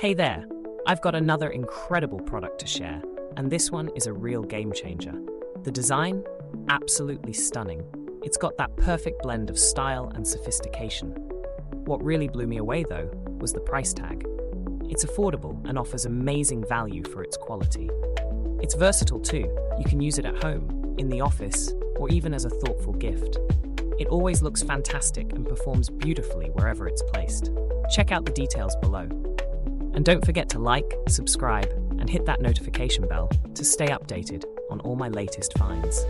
Hey there, I've got another incredible product to share, and this one is a real game changer. The design? Absolutely stunning. It's got that perfect blend of style and sophistication. What really blew me away, though, was the price tag. It's affordable and offers amazing value for its quality. It's versatile too. You can use it at home, in the office, or even as a thoughtful gift. It always looks fantastic and performs beautifully wherever it's placed. Check out the details below. And don't forget to like, subscribe, and hit that notification bell to stay updated on all my latest finds.